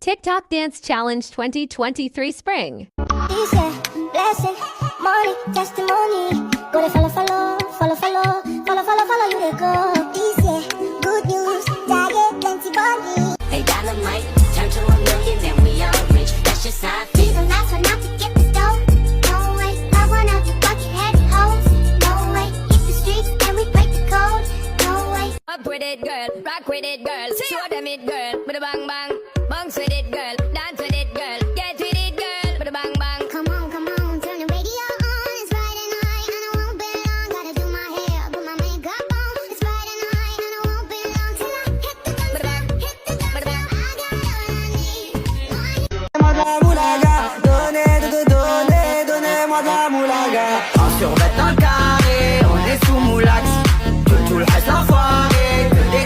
TikTok Dance Challenge 2023 Spring. This year, blessing, money, testimony. Go to follow, follow, follow, follow, follow, follow, follow, you they go. This year, good news, diet, plenty body. Hey, dynamite, turn to a million, then we all rich. That's just how I feel. These are nice one not to get the dough. No way, I want out the bucket, heavy hoes. No way, hit the streets and we break the code. No way. Up with it, girl, rock with it, girl. Show them it, girl, with a bang bang.